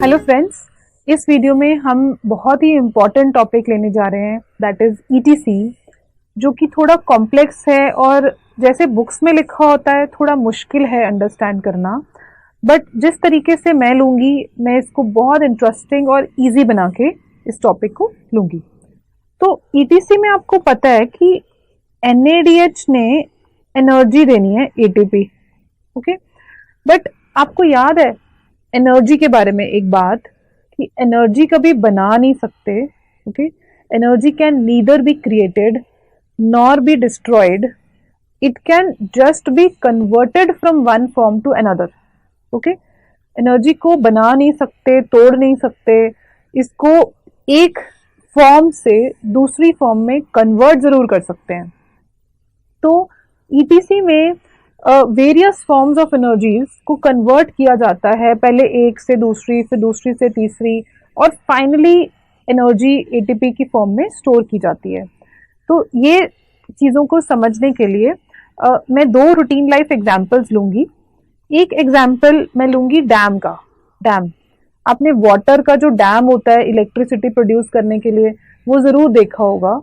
Hello friends, इस video में हम बहुत ही इम्पोर्टेंट टॉपिक लेने जा रहे हैं दैट इज ईटीसी, जो कि थोड़ा कॉम्प्लेक्स है और जैसे बुक्स में लिखा होता है थोड़ा मुश्किल है अंडरस्टैंड करना। बट जिस तरीके से मैं लूँगी, मैं इसको बहुत इंटरेस्टिंग और इजी बना के इस टॉपिक को लूँगी। तो ईटीसी में आपको पता है कि एनएडीएच ने एनर्जी देनी है एटीपी, ओके। बट आपको याद है एनर्जी के बारे में एक बात कि एनर्जी कभी बना नहीं सकते, okay. Energy can neither be created nor be destroyed, it can just be converted from one form to another, okay. Energy को बना नहीं सकते, तोड़ नहीं सकते, इसको एक फॉर्म से दूसरी फॉर्म में कन्वर्ट जरूर कर सकते हैं। तो ईटीसी में वेरियस फॉर्म्स ऑफ एनर्जीज को कन्वर्ट किया जाता है, पहले एक से दूसरी, फिर दूसरी से तीसरी, और फाइनली एनर्जी एटीपी की फॉर्म में स्टोर की जाती है। तो ये चीज़ों को समझने के लिए मैं दो रूटीन लाइफ एग्जांपल्स लूंगी। एक एग्जांपल मैं लूंगी डैम का। डैम, आपने वाटर का जो डैम होता है इलेक्ट्रिसिटी प्रोड्यूस करने के लिए, वो ज़रूर देखा होगा।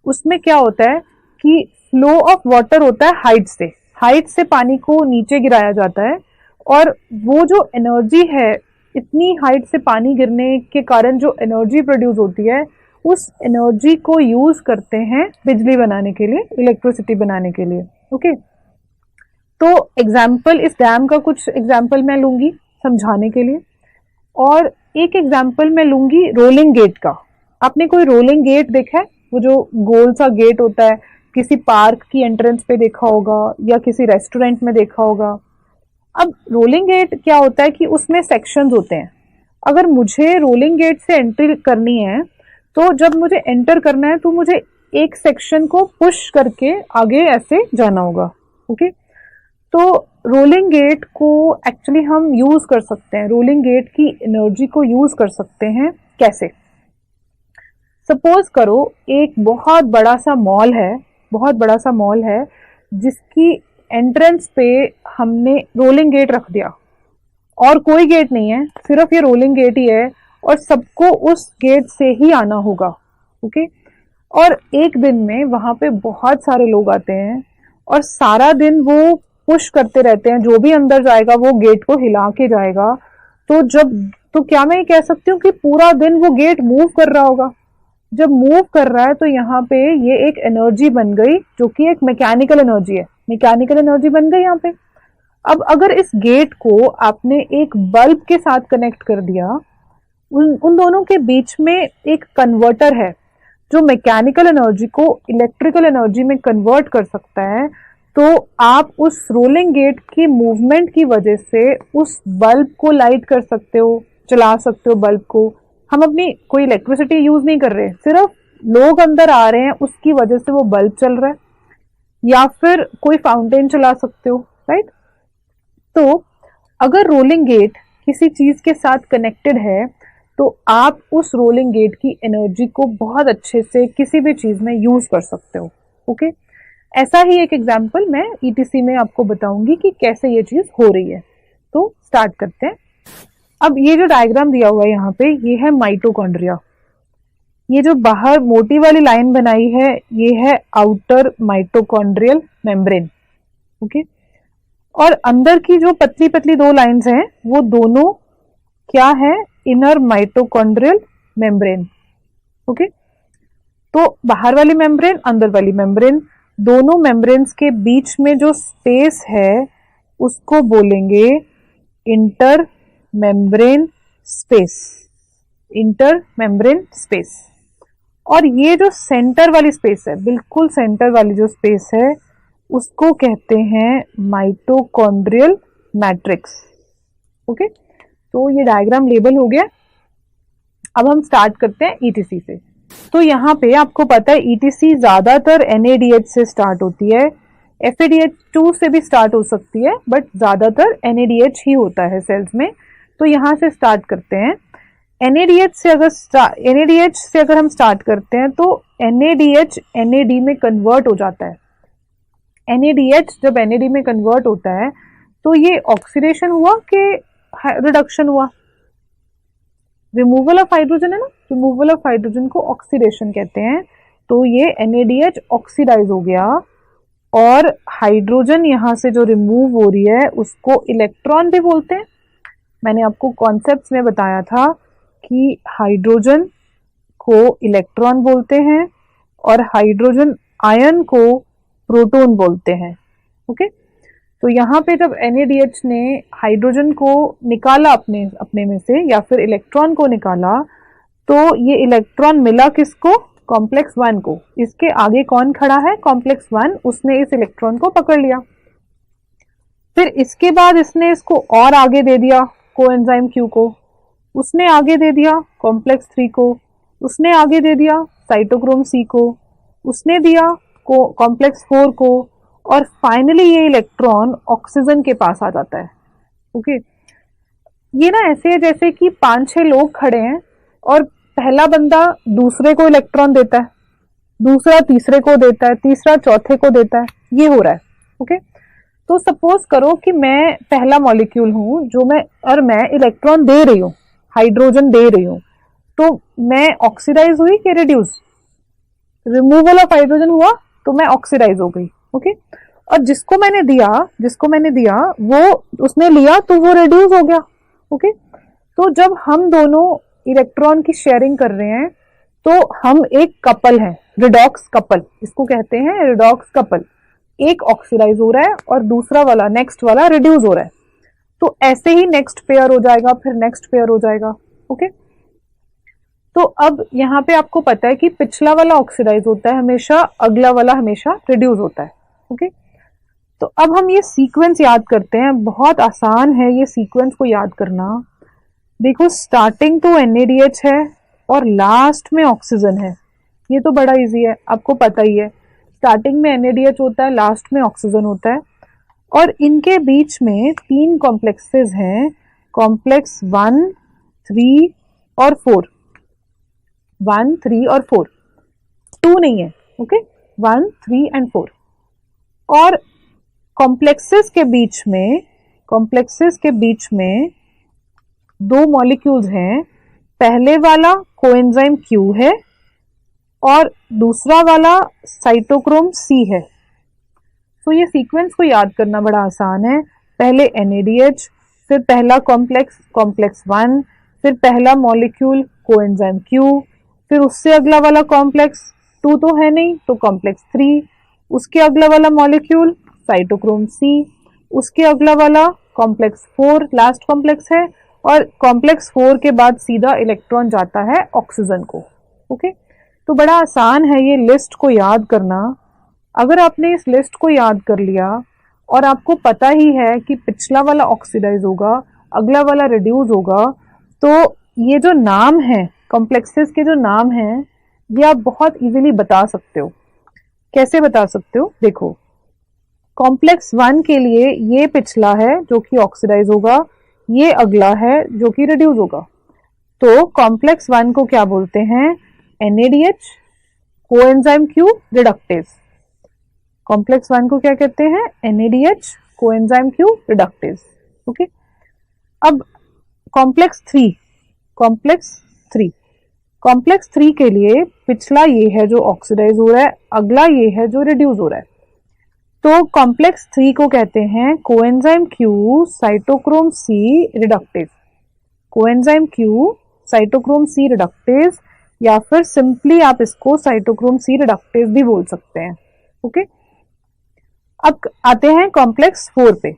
उसमें क्या होता है कि फ्लो ऑफ वाटर होता है हाइट से पानी को नीचे गिराया जाता है, और वो जो एनर्जी है, इतनी हाइट से पानी गिरने के कारण जो एनर्जी प्रोड्यूस होती है, उस एनर्जी को यूज करते हैं बिजली बनाने के लिए, इलेक्ट्रिसिटी बनाने के लिए, ओके। तो एग्जाम्पल, इस डैम का कुछ एग्जाम्पल मैं लूंगी समझाने के लिए, और एक एग्जाम्पल मैं लूंगी रोलिंग गेट का। आपने कोई रोलिंग गेट देखा है? वो जो गोल सा गेट होता है, किसी पार्क की एंट्रेंस पे देखा होगा या किसी रेस्टोरेंट में देखा होगा। अब रोलिंग गेट क्या होता है कि उसमें सेक्शंस होते हैं। अगर मुझे रोलिंग गेट से एंट्री करनी है, तो जब मुझे एंटर करना है तो मुझे एक सेक्शन को पुश करके आगे ऐसे जाना होगा, ओके। तो रोलिंग गेट को एक्चुअली हम यूज कर सकते हैं, रोलिंग गेट की एनर्जी को यूज कर सकते हैं। कैसे? सपोज करो एक बहुत बड़ा सा मॉल है जिसकी एंट्रेंस पे हमने रोलिंग गेट रख दिया, और कोई गेट नहीं है, सिर्फ ये रोलिंग गेट ही है, और सबको उस गेट से ही आना होगा, ओके। और एक दिन में वहां पे बहुत सारे लोग आते हैं और सारा दिन वो पुश करते रहते हैं, जो भी अंदर जाएगा वो गेट को हिला के जाएगा। तो क्या मैं ये कह सकती हूँ कि पूरा दिन वो गेट मूव कर रहा होगा? जब मूव कर रहा है तो यहाँ पे ये एक एनर्जी बन गई, जो कि एक मैकेनिकल एनर्जी है, मैकेनिकल एनर्जी बन गई यहाँ पे। अब अगर इस गेट को आपने एक बल्ब के साथ कनेक्ट कर दिया, उन दोनों के बीच में एक कन्वर्टर है जो मैकेनिकल एनर्जी को इलेक्ट्रिकल एनर्जी में कन्वर्ट कर सकता है। तो आप उस रोलिंग गेट की मूवमेंट की वजह से उस बल्ब को लाइट कर सकते हो, चला सकते हो बल्ब को। हम अपनी कोई इलेक्ट्रिसिटी यूज नहीं कर रहे, सिर्फ लोग अंदर आ रहे हैं, उसकी वजह से वो बल्ब चल रहा है। या फिर कोई फाउंटेन चला सकते हो, राइट। तो अगर रोलिंग गेट किसी चीज के साथ कनेक्टेड है, तो आप उस रोलिंग गेट की एनर्जी को बहुत अच्छे से किसी भी चीज में यूज कर सकते हो, ओके। ऐसा ही एक एग्जाम्पल मैं ईटीसी में आपको बताऊंगी कि कैसे ये चीज हो रही है। तो स्टार्ट करते हैं। अब ये जो डायग्राम दिया हुआ है यहाँ पे, ये है माइटोकॉन्ड्रिया। ये जो बाहर मोटी वाली लाइन बनाई है, ये है आउटर माइटोकॉन्ड्रियल मेम्ब्रेन, ओके। और अंदर की जो पतली पतली दो लाइंस हैं, वो दोनों क्या है? Inner mitochondrial membrane, okay. तो बाहर वाली मेम्ब्रेन, अंदर वाली मेम्ब्रेन, दोनों मेम्ब्रेन्स के बीच में जो स्पेस है उसको बोलेंगे inter membrane space, inter membrane space. और ये जो सेंटर वाली स्पेस है, बिल्कुल सेंटर वाली जो स्पेस है, उसको कहते हैं माइटोकॉन्ड्रियल मैट्रिक्स, ओके। तो ये डायग्राम लेबल हो गया। अब हम स्टार्ट करते हैं ईटीसी से। तो यहाँ पे आपको पता है ईटीसी ज्यादातर एनएडीएच से स्टार्ट होती है, एफएडीएच2 से भी स्टार्ट हो सकती है, बट ज्यादातर एनएडीएच ही होता है सेल्स में। तो यहाँ से स्टार्ट करते हैं। एनएडीएच से अगर हम स्टार्ट करते हैं, तो एनएडीएच एनएडी में कन्वर्ट हो जाता है। एनएडीएच जब एनएडी में कन्वर्ट होता है, तो ये ऑक्सीडेशन हुआ कि रिडक्शन हुआ? रिमूवल ऑफ हाइड्रोजन है ना, रिमूवल ऑफ हाइड्रोजन को ऑक्सीडेशन कहते हैं। तो ये NADH ऑक्सीडाइज हो गया और हाइड्रोजन यहां से जो रिमूव हो रही है उसको इलेक्ट्रॉन भी बोलते हैं। मैंने आपको कॉन्सेप्ट्स में बताया था कि हाइड्रोजन को इलेक्ट्रॉन बोलते हैं और हाइड्रोजन आयन को प्रोटॉन बोलते हैं। ओके, तो यहाँ पे जब NADH ने हाइड्रोजन को निकाला अपने में से या फिर इलेक्ट्रॉन को निकाला, तो ये इलेक्ट्रॉन मिला किसको? कॉम्प्लेक्स 1 को। इसके आगे कौन खड़ा है? कॉम्प्लेक्स 1। उसने इस इलेक्ट्रॉन को पकड़ लिया। फिर इसके बाद इसने इसको और आगे दे दिया कोएंजाइम Q को, उसने आगे दे दिया कॉम्प्लेक्स 3 को, उसने आगे दे दिया साइटोक्रोम C को, उसने दिया कॉम्प्लेक्स 4 को, और फाइनली ये इलेक्ट्रॉन ऑक्सीजन के पास आ जाता है। ओके, ये ना ऐसे है जैसे कि 5-6 लोग खड़े हैं और पहला बंदा दूसरे को इलेक्ट्रॉन देता है, दूसरा तीसरे को देता है, तीसरा चौथे को देता है, ये हो रहा है। ओके, तो सपोज करो कि मैं पहला मॉलिक्यूल हूं जो मैं इलेक्ट्रॉन दे रही हूं, हाइड्रोजन दे रही हूं, तो मैं ऑक्सीडाइज हुई कि रिड्यूस? रिमूवल ऑफ हाइड्रोजन हुआ तो मैं ऑक्सीडाइज हो गई। ओके, और जिसको मैंने दिया वो उसने लिया तो वो रिड्यूस हो गया। ओके, तो जब हम दोनों इलेक्ट्रॉन की शेयरिंग कर रहे हैं तो हम एक कपल हैं, रिडॉक्स कपल इसको कहते हैं, रिडॉक्स कपल। एक ऑक्सीडाइज हो रहा है और दूसरा वाला नेक्स्ट वाला रिड्यूस हो रहा है। तो ऐसे ही नेक्स्ट पेयर हो जाएगा, फिर नेक्स्ट पेयर हो जाएगा। ओके, तो अब यहाँ पे आपको पता है कि पिछला वाला ऑक्सीडाइज होता है हमेशा, अगला वाला हमेशा रिड्यूस होता है। ओके, तो अब हम ये सीक्वेंस याद करते हैं। बहुत आसान है ये सीक्वेंस को याद करना। देखो, स्टार्टिंग तो NADH है और लास्ट में ऑक्सीजन है। ये तो बड़ा इजी है, आपको पता ही है। स्टार्टिंग में NADH होता है, लास्ट में ऑक्सीजन होता है, और इनके बीच में 3 कॉम्प्लेक्सेस हैं, कॉम्प्लेक्स 1, 3 और 4। 1, 3 और 4, 2 नहीं है। Okay, 1, 3 and 4। और कॉम्प्लेक्सेस के बीच में 2 मॉलिक्यूल्स हैं। पहले वाला कोएंजाइम Q है और दूसरा वाला साइटोक्रोम C है। तो ये सीक्वेंस को याद करना बड़ा आसान है। पहले NADH, फिर पहला कॉम्प्लेक्स 1, फिर पहला मॉलिक्यूल कोएंजाइम Q, फिर उससे अगला वाला कॉम्प्लेक्स 2 तो है नहीं तो कॉम्प्लेक्स 3, उसके अगला वाला मॉलिक्यूल साइटोक्रोम C, उसके अगला वाला कॉम्प्लेक्स 4 लास्ट कॉम्प्लेक्स है, और कॉम्प्लेक्स 4 के बाद सीधा इलेक्ट्रॉन जाता है ऑक्सीजन को। ओके, तो बड़ा आसान है ये लिस्ट को याद करना। अगर आपने इस लिस्ट को याद कर लिया और आपको पता ही है कि पिछला वाला ऑक्सीडाइज होगा, अगला वाला रिड्यूस होगा, तो ये जो नाम है कॉम्प्लेक्सेस के, जो नाम हैं, ये आप बहुत इजीली बता सकते हो। कैसे बता सकते हो? देखो, कॉम्प्लेक्स 1 के लिए ये पिछला है जो कि ऑक्सीडाइज होगा, ये अगला है जो कि रिड्यूस होगा। तो कॉम्प्लेक्स 1 को क्या बोलते हैं? NADH coenzyme Q reductase. Complex 1 को क्या कहते हैं? NADH coenzyme Q reductase. Okay, अब कॉम्प्लेक्स 3 के लिए पिछला ये है जो ऑक्सीडाइज हो रहा है, अगला ये है जो रिड्यूस हो रहा है। तो कॉम्प्लेक्स 3 को कहते हैं coenzyme Q cytochrome C reductase. Coenzyme Q cytochrome C reductase, या फिर सिंपली आप इसको साइटोक्रोम C रिडक्टेज भी बोल सकते हैं। ओके, अब आते हैं कॉम्प्लेक्स 4 पे।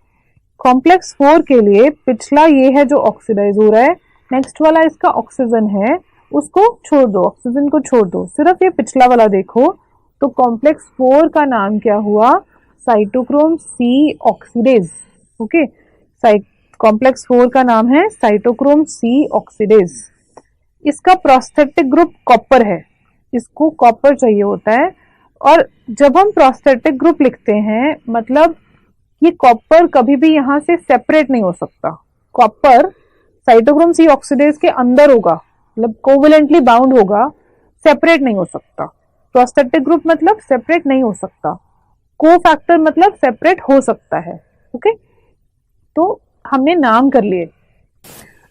कॉम्प्लेक्स 4 के लिए पिछला ये है जो ऑक्सीडाइज हो रहा है, नेक्स्ट वाला इसका ऑक्सीजन है, उसको छोड़ दो, ऑक्सीजन को छोड़ दो, सिर्फ ये पिछला वाला देखो। तो कॉम्प्लेक्स 4 का नाम क्या हुआ? Cytochrome C oxidase. Okay, complex 4 का नाम है साइटोक्रोम C ऑक्सीडेज। इसका प्रोस्थेटिक ग्रुप कॉपर है, इसको कॉपर चाहिए होता है। और जब हम प्रोस्थेटिक ग्रुप लिखते हैं, मतलब ये कॉपर कभी भी यहां से सेपरेट नहीं हो सकता। कॉपर साइटोक्रोम C ऑक्सीडेज के अंदर होगा, मतलब कोवेलेंटली बाउंड होगा, सेपरेट नहीं हो सकता। प्रोस्थेटिक ग्रुप मतलब सेपरेट नहीं हो सकता, कोफैक्टर मतलब सेपरेट हो सकता है। ओके, तो हमने नाम कर लिए।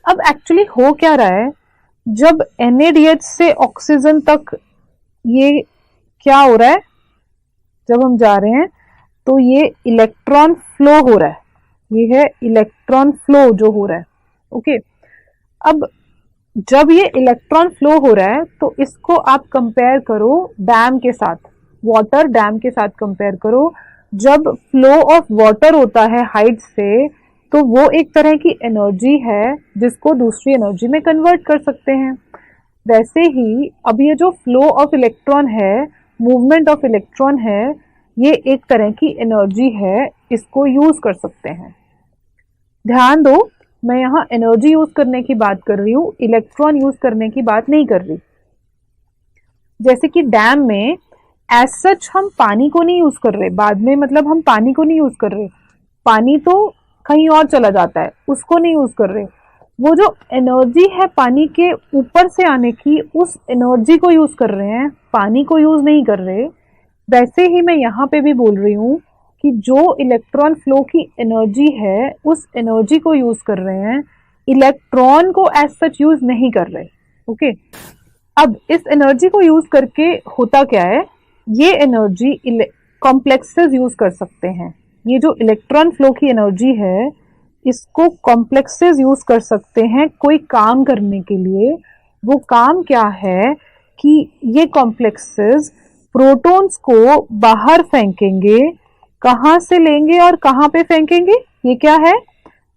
अब एक्चुअली हो क्या रहा है जब NaDH से ऑक्सीजन तक ये क्या हो रहा है, जब हम जा रहे हैं तो ये इलेक्ट्रॉन फ्लो हो रहा है, ये है इलेक्ट्रॉन फ्लो जो हो रहा है। ओके, अब जब ये इलेक्ट्रॉन फ्लो हो रहा है तो इसको आप कंपेयर करो डैम के साथ, वाटर डैम के साथ कंपेयर करो। जब फ्लो ऑफ वाटर होता है हाइट से तो वो एक तरह की एनर्जी है जिसको दूसरी एनर्जी में कन्वर्ट कर सकते हैं। वैसे ही अब ये जो फ्लो ऑफ इलेक्ट्रॉन है, मूवमेंट ऑफ इलेक्ट्रॉन है, ये एक तरह की एनर्जी है, इसको यूज कर सकते हैं। ध्यान दो, मैं यहाँ एनर्जी यूज करने की बात कर रही हूँ, इलेक्ट्रॉन यूज करने की बात नहीं कर रही। जैसे कि डैम में एज सच हम पानी को नहीं यूज कर रहे, बाद में मतलब हम पानी को नहीं यूज कर रहे, पानी तो कहीं और चला जाता है, उसको नहीं यूज कर रहे। वो जो एनर्जी है पानी के ऊपर से आने की, उस एनर्जी को यूज कर रहे हैं, पानी को यूज नहीं कर रहे। वैसे ही मैं यहाँ पे भी बोल रही हूँ कि जो इलेक्ट्रॉन फ्लो की एनर्जी है उस एनर्जी को यूज कर रहे हैं, इलेक्ट्रॉन को एज सच यूज नहीं कर रहे। ओके, अब इस एनर्जी को यूज करके होता क्या है, ये एनर्जी कॉम्प्लेक्सेस यूज कर सकते हैं। ये जो इलेक्ट्रॉन फ्लो की एनर्जी है इसको कॉम्प्लेक्सेस यूज कर सकते हैं कोई काम करने के लिए। वो काम क्या है कि ये कॉम्प्लेक्सेस प्रोटॉन्स को बाहर फेंकेंगे। कहां से लेंगे और कहां पे फेंकेंगे, ये क्या है,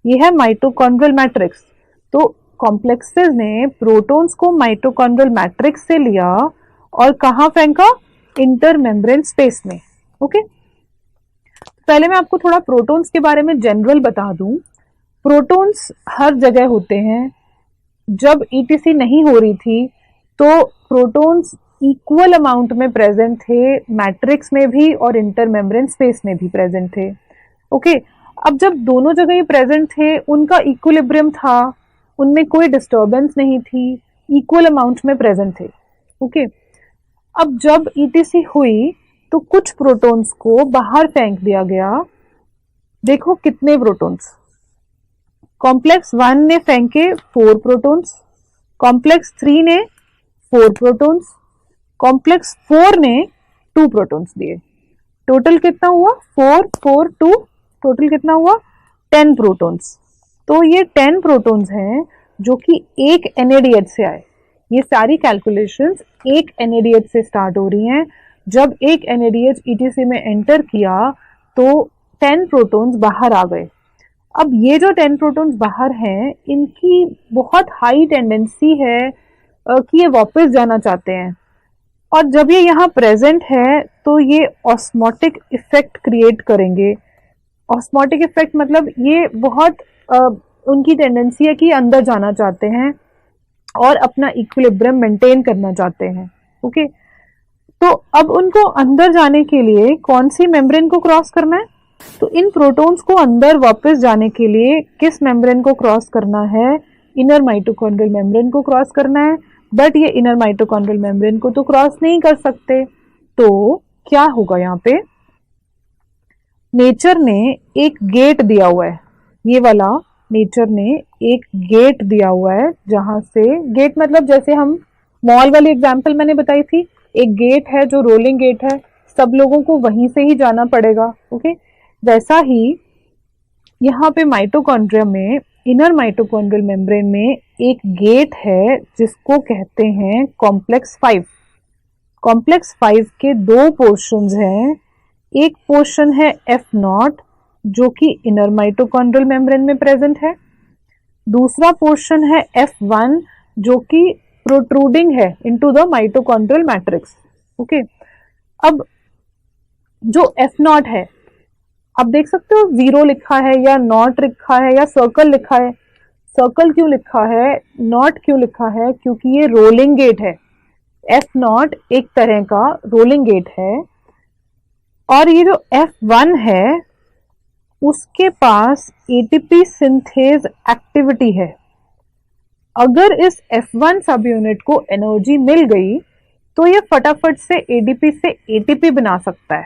ये है माइटोकॉन्ड्रियल मैट्रिक्स। तो कॉम्प्लेक्सेस ने प्रोटॉन्स को माइटोकॉन्ड्रियल मैट्रिक्स से लिया और कहां फेंका, इंटरमेम्ब्रेन स्पेस में। ओके, पहले मैं आपको थोड़ा प्रोटॉन्स के बारे में जनरल बता दूं। प्रोटॉन्स हर जगह होते हैं। जब ईटीसी नहीं हो रही थी तो प्रोटॉन्स इक्वल अमाउंट में प्रेजेंट थे, मैट्रिक्स में भी और इंटरमेम्ब्रेन स्पेस में भी प्रेजेंट थे। ओके, अब जब दोनों जगह ये प्रेजेंट थे, उनका इक्विलिब्रियम था, उनमें कोई डिस्टर्बेंस नहीं थी, इक्वल अमाउंट में प्रेजेंट थे। ओके, अब जब ईटीसी हुई तो कुछ प्रोटॉन्स को बाहर फेंक दिया गया। देखो कितने प्रोटॉन्स, कॉम्प्लेक्स 1 ने फेंके 4 प्रोटॉन्स, कॉम्प्लेक्स 3 ने 4 प्रोटॉन्स, कॉम्प्लेक्स 4 ने 2 प्रोटॉन्स दिए। टोटल कितना हुआ, 4 4 2, टोटल कितना हुआ 10 प्रोटॉन्स। तो ये 10 प्रोटॉन्स हैं जो कि एक NaDH से आए। ये सारी कैलकुलेशंस एक NaDH से स्टार्ट हो रही हैं। जब एक NaDH ETC में एंटर किया तो 10 प्रोटॉन्स बाहर आ गए। अब ये जो 10 प्रोटॉन्स बाहर हैं, इनकी बहुत हाई टेंडेंसी है कि ये वापस जाना चाहते हैं। और जब ये यहाँ प्रेजेंट है तो ये ऑस्मोटिक इफेक्ट क्रिएट करेंगे। ऑस्मोटिक इफेक्ट मतलब ये बहुत उनकी टेंडेंसी है कि अंदर जाना चाहते हैं और अपना इक्विलिब्रियम मेंटेन करना चाहते हैं। ओके, तो अब उनको अंदर जाने के लिए कौन सी मेम्ब्रेन को क्रॉस करना है, तो इन प्रोटॉन्स को अंदर वापस जाने के लिए किस मेम्ब्रेन को क्रॉस करना है, इनर माइटोकॉन्ड्रियल मेम्ब्रेन को क्रॉस करना है। बट ये इनर माइटोकॉन्ड्रियल मेम्ब्रेन को तो क्रॉस नहीं कर सकते, तो क्या होगा, यहाँ पे नेचर ने एक गेट दिया हुआ है, ये वाला नेचर ने एक गेट दिया हुआ है, जहां से गेट मतलब जैसे हम मॉल वाली एग्जांपल मैंने बताई थी, एक गेट है जो रोलिंग गेट है, सब लोगों को वहीं से ही जाना पड़ेगा। ओके, वैसा ही यहाँ पे माइटोकॉन्ड्रिया में, इनर माइटोकॉन्ड्रियल मेम्ब्रेन में एक गेट है जिसको कहते हैं कॉम्प्लेक्स 5। कॉम्प्लेक्स 5 के 2 पोर्शंस हैं। एक पोर्शन है F0 जो कि इनर माइटोकॉन्ड्रियल मेम्ब्रेन में प्रेजेंट है, दूसरा पोर्शन है F1 जो कि प्रोट्रूडिंग है into the mitochondrial matrix. Okay, अब जो F0 है, आप देख सकते हो 0 लिखा है या नॉट लिखा है या सर्कल लिखा है। सर्कल क्यों लिखा है, नॉट क्यों लिखा है, क्योंकि ये रोलिंग गेट है। F0 एक तरह का रोलिंग गेट है। और ये जो F1 है उसके पास एटीपी सिंथेज एक्टिविटी है। अगर इस F1 सब यूनिट को एनर्जी मिल गई तो ये फटाफट से एडीपी से एटीपी बना सकता है।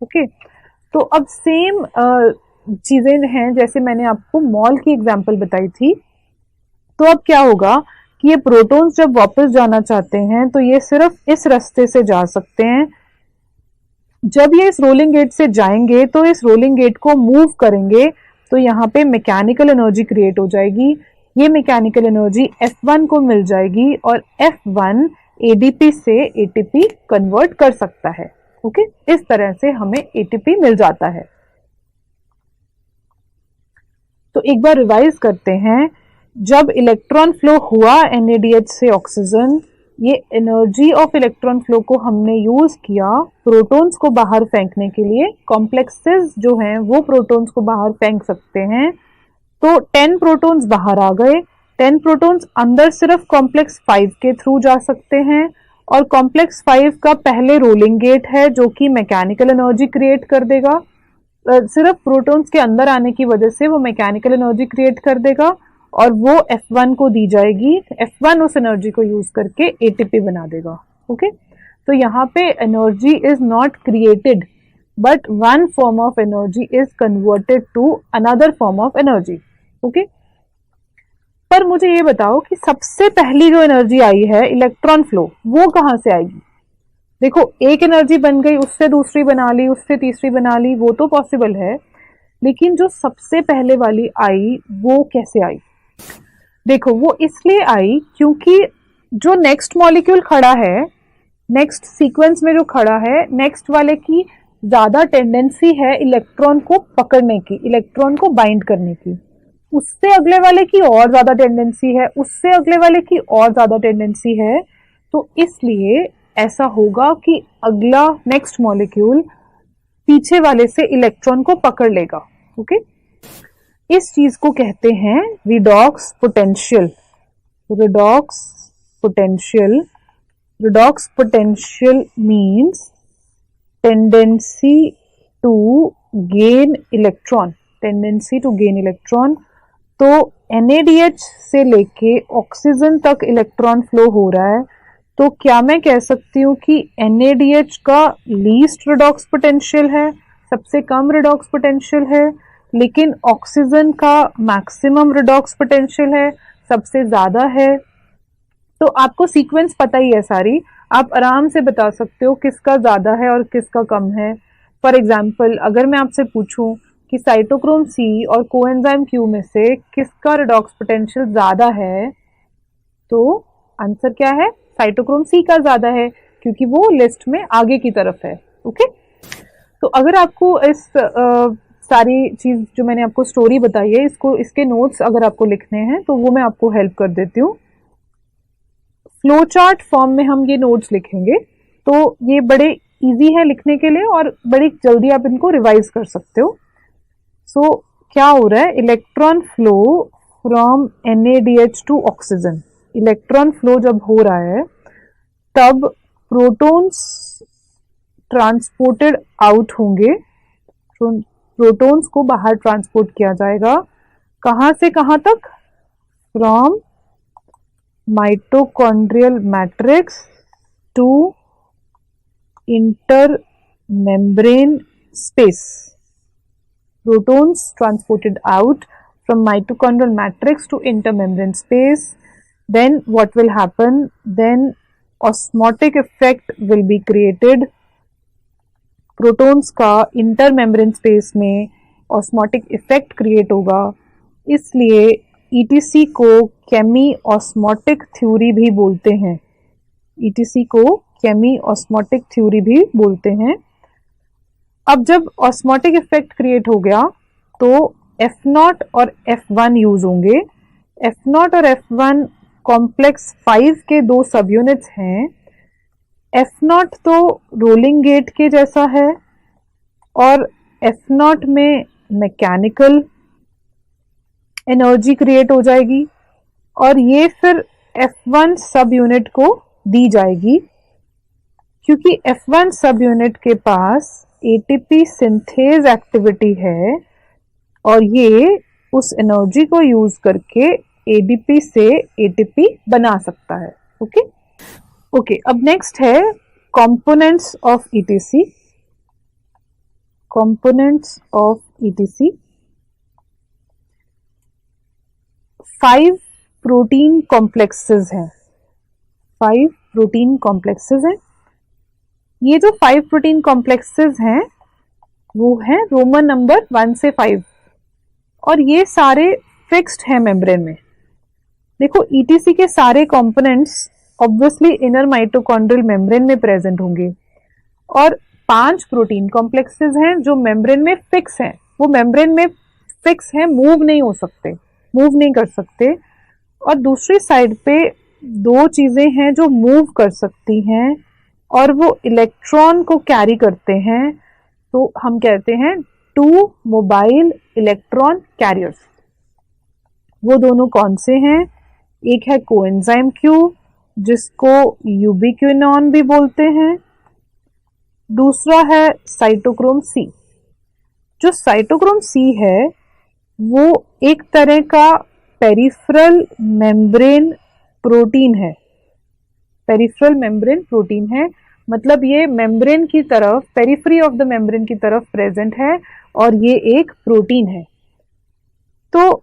ओके, तो अब सेम चीजें हैं जैसे मैंने आपको मॉल की एग्जांपल बताई थी। तो अब क्या होगा कि ये प्रोटॉन्स जब वापस जाना चाहते हैं तो ये सिर्फ इस रास्ते से जा सकते हैं। जब ये इस रोलिंग गेट से जाएंगे तो इस रोलिंग गेट को मूव करेंगे तो यहाँ पे मैकेनिकल एनर्जी क्रिएट हो जाएगी। ये मैकेनिकल एनर्जी F1 को मिल जाएगी और F1 ADP से ATP कन्वर्ट कर सकता है। ओके, इस तरह से हमें ATP मिल जाता है। तो एक बार रिवाइज करते हैं। जब इलेक्ट्रॉन फ्लो हुआ NADH से ऑक्सीजन, ये एनर्जी ऑफ इलेक्ट्रॉन फ्लो को हमने यूज किया प्रोटॉन्स को बाहर फेंकने के लिए। कॉम्प्लेक्सेस जो हैं वो प्रोटॉन्स को बाहर फेंक सकते हैं। तो 10 प्रोटॉन्स बाहर आ गए। 10 प्रोटॉन्स अंदर सिर्फ कॉम्प्लेक्स 5 के थ्रू जा सकते हैं और कॉम्प्लेक्स 5 का पहले रोलिंग गेट है जो कि मैकेनिकल एनर्जी क्रिएट कर देगा। सिर्फ प्रोटॉन्स के अंदर आने की वजह से वो मैकेनिकल एनर्जी क्रिएट कर देगा और वो F1 को दी जाएगी। F1 उस एनर्जी को यूज करके ATP बना देगा। ओके, तो यहाँ पे energy is not created but one form of energy is converted to another form of energy. Okay, पर मुझे ये बताओ कि सबसे पहली जो एनर्जी आई है इलेक्ट्रॉन फ्लो, वो कहाँ से आएगी? देखो, एक एनर्जी बन गई, उससे दूसरी बना ली, उससे तीसरी बना ली, वो तो पॉसिबल है, लेकिन जो सबसे पहले वाली आई वो कैसे आई? देखो, वो इसलिए आई क्योंकि जो नेक्स्ट मॉलिक्यूल खड़ा है, नेक्स्ट सीक्वेंस में जो खड़ा है, नेक्स्ट वाले की ज्यादा टेंडेंसी है इलेक्ट्रॉन को पकड़ने की, इलेक्ट्रॉन को बाइंड करने की। उससे अगले वाले की और ज्यादा टेंडेंसी है, उससे अगले वाले की और ज्यादा टेंडेंसी है। तो इसलिए ऐसा होगा कि अगला नेक्स्ट मॉलिक्यूल पीछे वाले से इलेक्ट्रॉन को पकड़ लेगा। ओके, इस चीज को कहते हैं redox potential. Redox potential, redox potential means tendency to gain electron, tendency to gain electron. तो NADH से लेके ऑक्सीजन तक इलेक्ट्रॉन फ्लो हो रहा है, तो क्या मैं कह सकती हूँ कि NADH का लीस्ट रिडॉक्स पोटेंशियल है, सबसे कम रिडॉक्स पोटेंशियल है, लेकिन ऑक्सीजन का मैक्सिमम रिडॉक्स पोटेंशियल है, सबसे ज्यादा है। तो आपको सीक्वेंस पता ही है सारी, आप आराम से बता सकते हो किसका ज्यादा है और किसका कम है। फॉर एग्जाम्पल, अगर मैं आपसे पूछूं कि साइटोक्रोम C और कोएंजाइम Q में से किसका रिडॉक्स पोटेंशियल ज्यादा है, तो आंसर क्या है? साइटोक्रोम C का ज्यादा है, क्योंकि वो लिस्ट में आगे की तरफ है। ओके, तो अगर आपको इस सारी चीज जो मैंने आपको स्टोरी बताई है, इसको, इसके नोट्स अगर आपको लिखने हैं तो वो मैं आपको हेल्प कर देती हूँ। फ्लो चार्ट फॉर्म में हम ये नोट्स लिखेंगे, तो ये बड़े इजी है लिखने के लिए और बड़ी जल्दी आप इनको रिवाइज कर सकते हो। सो क्या हो रहा है? Electron flow from NADH to oxygen. Electron flow जब हो रहा है तब प्रोटॉन्स ट्रांसपोर्टेड आउट होंगे, प्रोटॉन्स को बाहर ट्रांसपोर्ट किया जाएगा। कहां से कहां तक? From mitochondrial matrix to inter membrane space. Protons transported out from mitochondrial matrix to intermembrane space. Then what will happen? Then osmotic effect will be created. Protons का इंटरमेम्ब्रेन स्पेस में ऑस्मोटिक इफेक्ट क्रिएट होगा, इसलिए ETC को केमी osmotic theory भी बोलते हैं। ETC को केमी ऑस्मोटिक थ्योरी भी बोलते हैं। अब जब ऑस्मोटिक इफेक्ट क्रिएट हो गया तो F0 और F1 यूज होंगे। F0 और F1 कॉम्प्लेक्स 5 के दो सब यूनिट्स हैं। F0 तो रोलिंग गेट के जैसा है और F0 में मैकेनिकल एनर्जी क्रिएट हो जाएगी और ये फिर F1 सब यूनिट को दी जाएगी, क्योंकि F1 सब यूनिट के पास ATP सिंथेज एक्टिविटी है और ये उस एनर्जी को यूज करके ADP से ATP बना सकता है। ओके, अब नेक्स्ट है components of ETC। Components of ETC 5 protein complexes हैं, 5 प्रोटीन कॉम्प्लेक्सेस हैं। ये जो 5 प्रोटीन कॉम्प्लेक्सेस हैं वो है रोमन नंबर 1 से 5 और ये सारे फिक्स्ड हैं मेम्ब्रेन में। देखो ईटीसी के सारे components obviously inner mitochondrial membrane में प्रेजेंट होंगे और 5 प्रोटीन कॉम्प्लेक्सेस हैं जो मेम्ब्रेन में फिक्स हैं, वो मेम्ब्रेन में फिक्स हैं, मूव नहीं हो सकते, मूव नहीं कर सकते। और दूसरी साइड पे 2 चीजें हैं जो मूव कर सकती हैं और वो इलेक्ट्रॉन को कैरी करते हैं, तो हम कहते हैं 2 मोबाइल इलेक्ट्रॉन कैरियर्स। वो दोनों कौन से हैं? एक है कोएंजाइम क्यू जिसको यूबिक्विनॉन भी बोलते हैं, दूसरा है साइटोक्रोम सी। जो साइटोक्रोम सी है वो एक तरह का पेरिफेरल मेम्ब्रेन प्रोटीन है। पेरिफेरल मेम्ब्रेन प्रोटीन है मतलब ये मेम्ब्रेन की तरफ, पेरिफेरी ऑफ द मेम्ब्रेन की तरफ प्रेजेंट है और ये एक प्रोटीन है। तो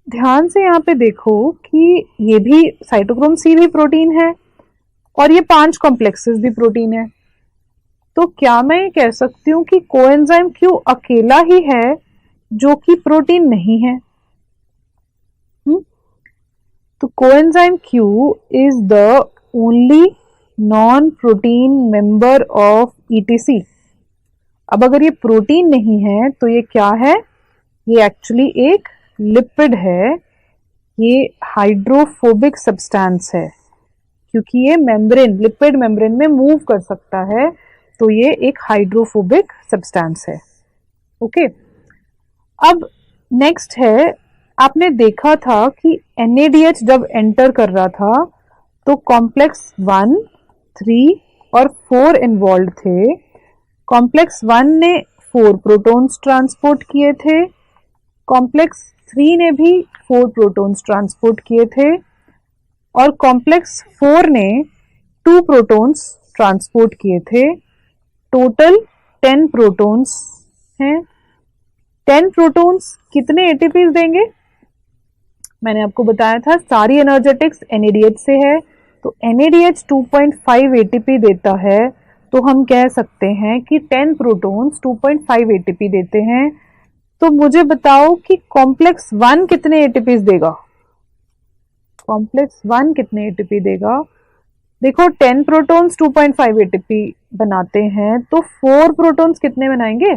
ध्यान से यहाँ पे देखो कि ये भी साइटोक्रोम सी भी प्रोटीन है और ये 5 कॉम्प्लेक्सेस भी प्रोटीन है। तो क्या मैं ये कह सकती हूँ कि कोएंजाइम क्यू अकेला ही है जो कि प्रोटीन नहीं है? तो coenzyme Q is the only non protein member of etc. अब अगर ये प्रोटीन नहीं है तो ये क्या है? ये एक्चुअली एक लिपिड है, ये हाइड्रोफोबिक सब्सटेंस है क्योंकि ये मेम्ब्रेन, लिपिड मेम्ब्रेन में मूव कर सकता है, तो ये एक हाइड्रोफोबिक सब्सटेंस है। ओके, अब नेक्स्ट है, आपने देखा था कि NADH जब एंटर कर रहा था तो कॉम्प्लेक्स 1, 3 और 4 इन्वॉल्व थे। कॉम्प्लेक्स 1 ने 4 प्रोटॉन्स ट्रांसपोर्ट किए थे, कॉम्प्लेक्स 3 ने भी 4 प्रोटॉन्स ट्रांसपोर्ट किए थे और कॉम्प्लेक्स 4 ने 2 प्रोटॉन्स ट्रांसपोर्ट किए थे। टोटल 10 प्रोटॉन्स हैं। 10 प्रोटॉन्स कितने एटीपीज देंगे? मैंने आपको बताया था सारी एनर्जेटिक्स NADH से है, तो NADH 2.5 एटीपी देता है, तो हम कह सकते हैं कि 10 प्रोटॉन्स 2.5 एटीपी देते हैं। तो मुझे बताओ कि कॉम्प्लेक्स 1 कितने एटीपीज देगा? कॉम्प्लेक्स 1 कितने एटीपी देगा? देखो 10 प्रोटॉन्स 2.5 एटीपी बनाते हैं तो 4 प्रोटॉन्स कितने बनाएंगे?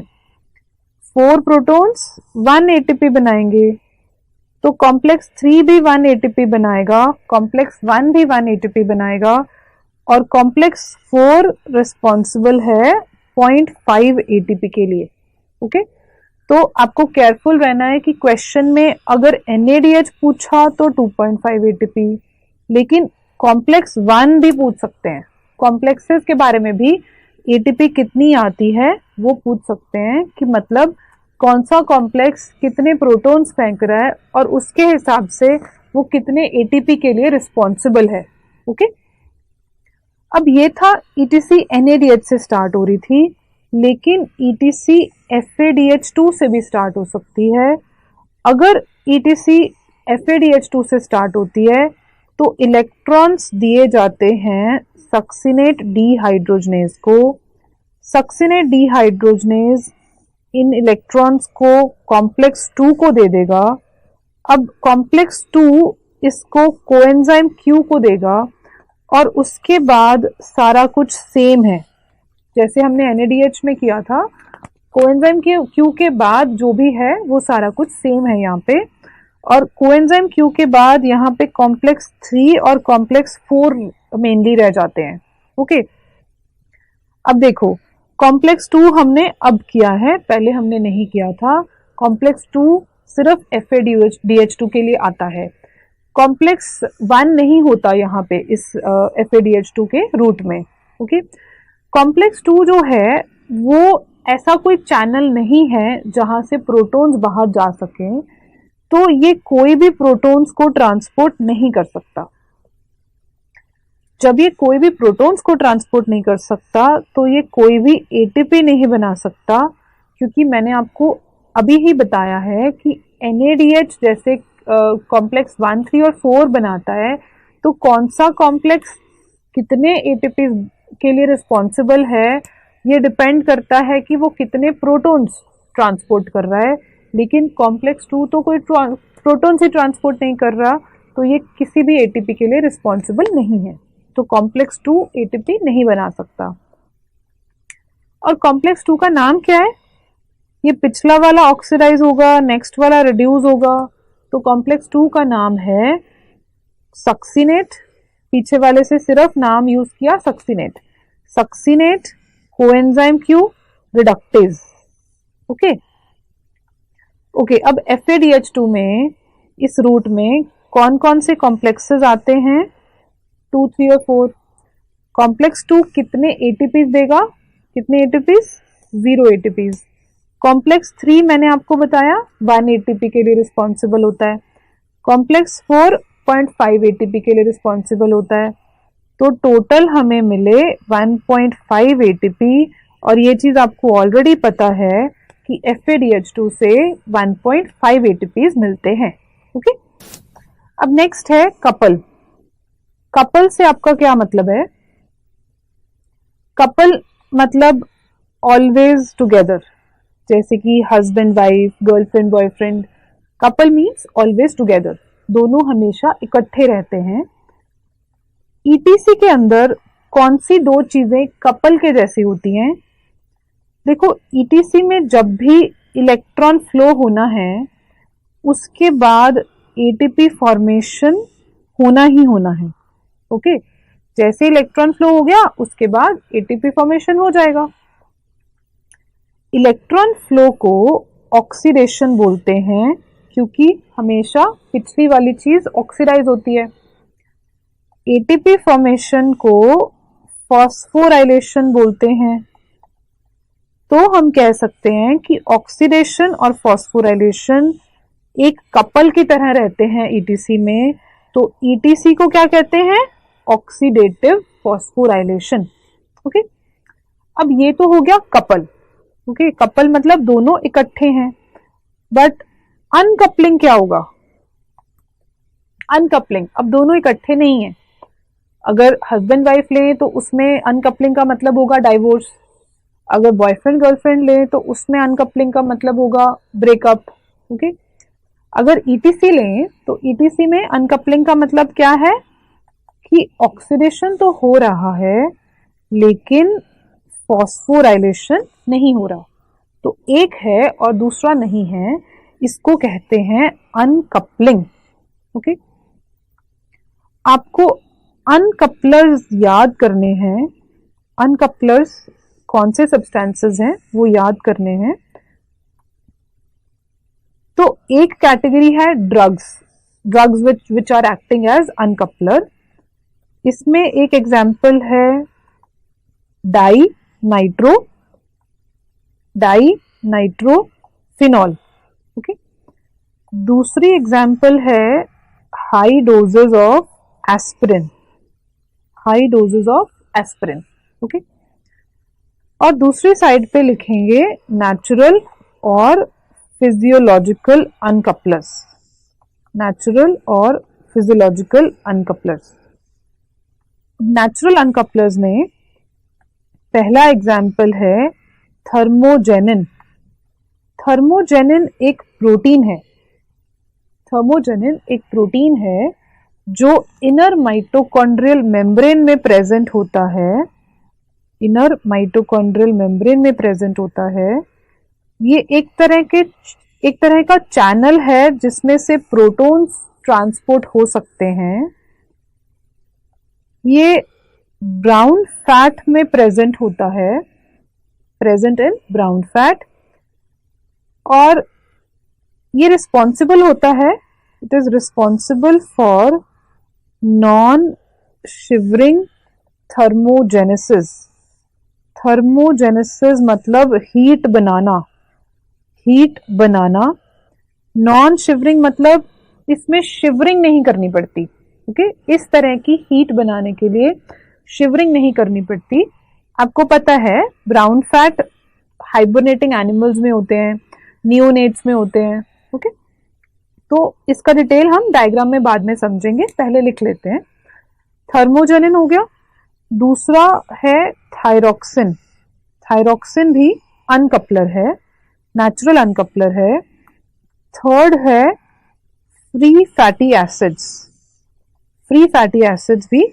4 प्रोटॉन्स 1 एटीपी बनाएंगे, तो कॉम्प्लेक्स 3 भी 1 एटीपी बनाएगा, कॉम्प्लेक्स 1 भी 1 एटीपी बनाएगा और कॉम्प्लेक्स 4 रिस्पॉन्सिबल है 0.5 एटीपी के लिए। ओके, तो आपको केयरफुल रहना है कि क्वेश्चन में अगर NADH पूछा तो 2.5 एटीपी, लेकिन कॉम्प्लेक्स 1 भी पूछ सकते हैं, कॉम्प्लेक्सेस के बारे में भी एटीपी कितनी आती है वो पूछ सकते हैं कि मतलब कौन सा कॉम्प्लेक्स कितने प्रोटॉन्स फेंक रहा है और उसके हिसाब से वो कितने एटीपी के लिए रिस्पॉन्सिबल है। ओके, अब ये था ETC NADH से स्टार्ट हो रही थी, लेकिन ETC FADH2 से भी स्टार्ट हो सकती है। अगर ETC FADH2 से स्टार्ट होती है तो इलेक्ट्रॉन्स दिए जाते हैं सक्सिनेट डीहाइड्रोजनेज को। सक्सिनेट डीहाइड्रोजनेज इन इलेक्ट्रॉन्स को कॉम्प्लेक्स 2 को दे देगा। अब कॉम्प्लेक्स 2 इसको कोएंजाइम क्यू को देगा और उसके बाद सारा कुछ सेम है जैसे हमने NADH में किया था। कोएंजाइम क्यू के बाद जो भी है वो सारा कुछ सेम है यहाँ पे, और कोएंजाइम क्यू के बाद यहाँ पे कॉम्प्लेक्स 3 और कॉम्प्लेक्स 4 मेनली रह जाते हैं। ओके, अब देखो कॉम्प्लेक्स 2 हमने अब किया है, पहले हमने नहीं किया था। कॉम्प्लेक्स 2 सिर्फ FADH2 के लिए आता है, कॉम्प्लेक्स 1 नहीं होता यहाँ पे इस FADH2 के रूट में। ओके, कॉम्प्लेक्स 2 जो है वो ऐसा कोई चैनल नहीं है जहां से प्रोटॉन्स बाहर जा सकें, तो ये कोई भी प्रोटॉन्स को ट्रांसपोर्ट नहीं कर सकता। जब ये कोई भी प्रोटॉन्स को ट्रांसपोर्ट नहीं कर सकता तो ये कोई भी एटीपी नहीं बना सकता, क्योंकि मैंने आपको अभी ही बताया है कि NADH जैसे कॉम्प्लेक्स 1, 3 और 4 बनाता है, तो कौन सा कॉम्प्लेक्स कितने एटीपी के लिए रिस्पॉन्सिबल है ये डिपेंड करता है कि वो कितने प्रोटॉन्स ट्रांसपोर्ट कर रहा है। लेकिन कॉम्प्लेक्स 2 तो कोई प्रोटॉन से ट्रांसपोर्ट नहीं कर रहा, तो ये किसी भी एटीपी के लिए रिस्पॉन्सिबल नहीं है। तो कॉम्प्लेक्स 2 एटीपी नहीं बना सकता। और कॉम्प्लेक्स 2 का नाम क्या है? ये पिछला वाला ऑक्सीडाइज होगा, नेक्स्ट वाला रिड्यूस होगा, तो कॉम्प्लेक्स 2 का नाम है सक्सिनेट। पीछे वाले से सिर्फ नाम यूज किया succinate, succinate coenzyme Q reductase. Okay okay, अब FADH2 में इस रूट में कौन कौन से कॉम्प्लेक्सेस आते हैं? 2, 3 और 4। कॉम्प्लेक्स 2 कितने एटीपीज देगा? कितने एटीपीज? 0 एटीपीज। कॉम्प्लेक्स 3 मैंने आपको बताया 1 एटीपी के लिए रिस्पॉन्सिबल होता है। कॉम्प्लेक्स 4 0.5 एटीपी के लिए रिस्पॉन्सिबल होता है। तो टोटल हमें मिले 1.5 एटीपी, और ये चीज आपको ऑलरेडी पता है कि FADH2 से 1.5 एटीपीज मिलते हैं। ओके, अब नेक्स्ट है कपल। कपल से आपका क्या मतलब है? कपल मतलब ऑलवेज टुगेदर, जैसे कि husband wife, girlfriend boyfriend. Couple means always together, दोनों हमेशा इकट्ठे रहते हैं। ETC के अंदर कौन सी 2 चीजें कपल के जैसी होती हैं? देखो, ETC में जब भी इलेक्ट्रॉन फ्लो होना है उसके बाद ATP फॉर्मेशन होना ही होना है। ओके, जैसे इलेक्ट्रॉन फ्लो हो गया उसके बाद ATP फॉर्मेशन हो जाएगा। इलेक्ट्रॉन फ्लो को ऑक्सीडेशन बोलते हैं, क्योंकि हमेशा पिछली वाली चीज ऑक्सीडाइज होती है। ATP फॉर्मेशन को फॉस्फोराइलेशन बोलते हैं। तो हम कह सकते हैं कि ऑक्सीडेशन और फॉस्फोराइलेशन एक कपल की तरह रहते हैं ETC में। तो ETC को क्या कहते हैं? Oxidative phosphorylation. ओके, अब ये तो हो गया कपल। ओके, कपल मतलब दोनों इकट्ठे हैं। बट अनकपलिंग क्या होगा? अनकपलिंग, अब दोनों इकट्ठे नहीं है। अगर हस्बैंड वाइफ लें तो उसमें अनकपलिंग का मतलब होगा डाइवोर्स। अगर बॉयफ्रेंड गर्लफ्रेंड लें तो उसमें अनकपलिंग का मतलब होगा ब्रेकअप। ओके, अगर ETC लें तो ETC में अनकपलिंग का मतलब क्या है? कि ऑक्सीडेशन तो हो रहा है लेकिन फॉस्फोराइलेशन नहीं हो रहा। तो एक है और दूसरा नहीं है, इसको कहते हैं अनकपलिंग। ओके, आपको अनकपलर्स याद करने हैं। अनकपलर्स कौन से सब्सटेंसेस हैं वो याद करने हैं। तो एक कैटेगरी है drugs which are acting as uncoupler. इसमें एक एग्जाम्पल है डाई नाइट्रोफिनॉल। ओके, दूसरी एग्जाम्पल है high doses of aspirin. Okay, और दूसरी साइड पे लिखेंगे नेचुरल और फिजियोलॉजिकल अनकपलर्स। नेचुरल और फिजियोलॉजिकल अनकपलर्स। नेचुरल अनकपलर्स में पहला एग्जाम्पल है थर्मोजेनिन। थर्मोजेनिन एक प्रोटीन है। थर्मोजेनिन एक प्रोटीन है जो इनर माइटोकॉन्ड्रियल मेम्ब्रेन में प्रेजेंट होता है। इनर माइटोकॉन्ड्रियल मेम्ब्रेन में प्रेजेंट होता है। ये एक तरह का चैनल है जिसमें से प्रोटॉन्स ट्रांसपोर्ट हो सकते हैं। ये ब्राउन फैट में प्रेजेंट होता है, प्रेजेंट इन ब्राउन फैट, और ये रिस्पॉन्सिबल होता है, it is responsible for non shivering thermogenesis. Thermogenesis मतलब हीट बनाना। नॉन शिवरिंग मतलब इसमें शिवरिंग नहीं करनी पड़ती। ओके, इस तरह की हीट बनाने के लिए शिवरिंग नहीं करनी पड़ती। आपको पता है ब्राउन फैट हाइबरनेटिंग एनिमल्स में होते हैं, नियोनेट्स में होते हैं। ओके, तो इसका डिटेल हम डायग्राम में बाद में समझेंगे, पहले लिख लेते हैं। थर्मोजेनिन हो गया, दूसरा है थायरोक्सिन। थायरोक्सिन भी अनकपलर है, नेचुरल अनकपलर है। थर्ड है free fatty acids. Free fatty acids भी